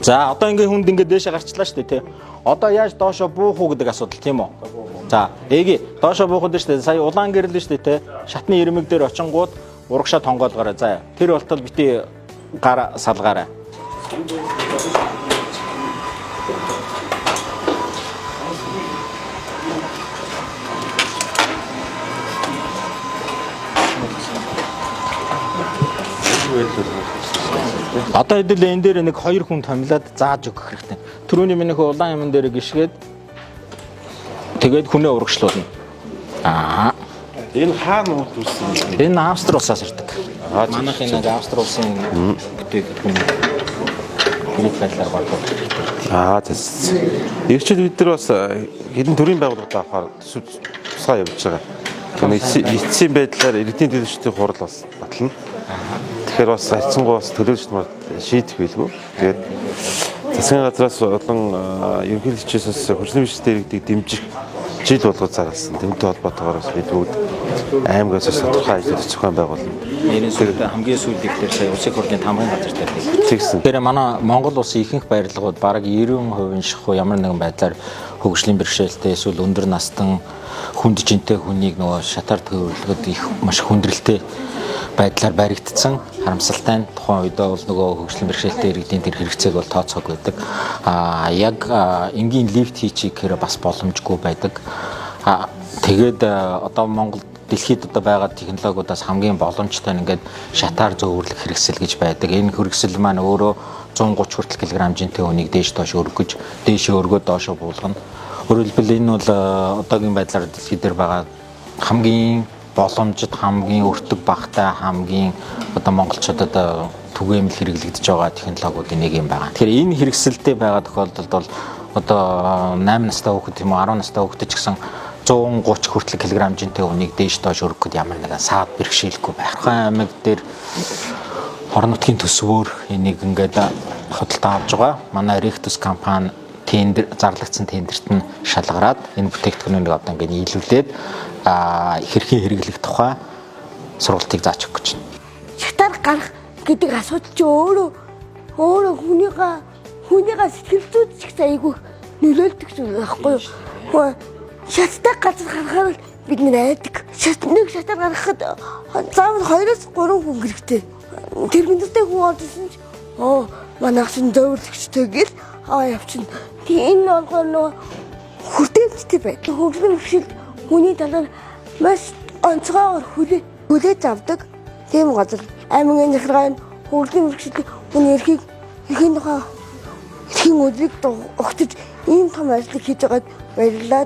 За одоо ингээ хүнд ингээ дээшээ гарчлаа шүү дээ тий. Одоо яаж доошо буух уу гэдэг асуудал тийм үү? За эги доошо буухад шүү дээ. Сая улаан гэрлээ шүү дээ тий. Шатны ирмэг дээр очингууд урагшаа тонгоолгоорой. За тэр болтол бити гар салгаарай. Одоо хэдэл энэ дээр нэг 2 хүн томилоод зааж өгөх хэрэгтэй. Түрүүний минийх улаан юм дээр гიშгээд тэгээд хүнээ урагшлуулна. Энэ хаана үүссэн бэ? Энэ Австри улсаас ирдэг. Манайх энэ Австри улсын бүтээгдэхүүн хэрэг байдлаар бодлоо. За. Ирчил бид нар бас хэдэн төрлийн байгууллагад авахаар тусгай явуулж байгаа. Тэгэхээр эцсийн байдлаар иргэдийн төлөвчдийн хурал бас батлна. Тэгэхээр бас хайцсангуу бас төлөөлөлт шийдэх байлгүй. Тэгээд засгийн газраас болон ерөнхийлөгчөөс хөрсний биштэй иргэдийг дэмжих жил болгож зарласан. Тэмдэг холбоотойгоор бас бид бүгд аймагаас тодорхой ажил зохион байгуулна. Нэрийн сүлд хамгийн сүүлд ихлээр сая улсын хурлын тамгын газар дээр тэгсэн. Тэгэхээр манай Монгол улсын ихэнх барилгууд бараг 90% шахуу ямар нэгэн байдлаар хөгжлийн бэрхшээлтэй эсвэл өндөр настан хүнд жинтэй хүнийг нөгөө шатаар төвлөрөхөд их маш хүндрэлтэй байдлаар баригдсан. Харамсалтай нь тухайн үед бол нөгөө хөгжлийн бэрхшээлтэй иргэдийн тэр хэрэгцээг бол тооцоог байдаг. Яг энгийн лифт хийчих гэхээр бас боломжгүй байдаг. Тэгээд одоо Монгол дэлхийд одоо байгаа технологиудаас хамгийн боломжтой нь ингээд шатаар зөөвөрлөх хэрэгсэл гэж байдаг. Энэ хэрэгсэл маань өөрөө 130 хүртэл килограмм жинтэй хүнийг дээш доош өргөж, дээшээ өргөөд доошоо буулгана. Өөрөөр хэлбэл энэ бол одоогийн байдлаар дэлхийд дээр байгаа хамгийн боломжит, хамгийн өртөг багтай, хамгийн одоо монголчуудад түгээмэл хэрэглэгдэж байгаа технологиудын нэг юм байна. Тэгэхээр энэ хэрэгсэлтэй байгаа тохиолдолд бол одоо 8 настай хүүхэд юм уу 10 настай хүүхэд ч гэсэн 130 хүртэл килограмм жинтэй хүнийг дээш доош өргөхөд ямар нэгэн саад бэрхшээлгүй байх. Тухайн аймаг дээр орон нутгийн төсвөөр энийг ингээд худалдаа авч байгаа. Манай Rectus компани зарлагдсан тендерт нь шалгараад энэ бүтээгдэхүүнийг одоо ингээд нийлүүлээд хэрхэн хэрэглэх тухай сургалтыг зааж өгөх гэж байна. Шатаар гарах гэдэг асуудал чи өөрөө хүнийгээ сэтгэл зүйд ч их айгүй нөлөөлдөг зүйл байхгүй юу? Шаттай газар гарахаар бид нэр айдаг. Нэг шатаар гаргахад заавал 2-3 хүн хэрэгтэй. Тэр хүнтэй хүн орсон ч манайх чинь зөвлөгчтэй гэл явчихна. Тэгээ энэ болгоо нөгөө хүртээмжтэй байдаг. Хөгжлийн бэрхшээл хүний талаар маш онцгойгоор хүлээж авдаг. Тийм газар аймгийн захиргааны хөгжлийн бэрхшээлийн хүний эрхийн тухай эрхийн өдрийг огтж ийм том ажил хийж байгаад баярлалаа.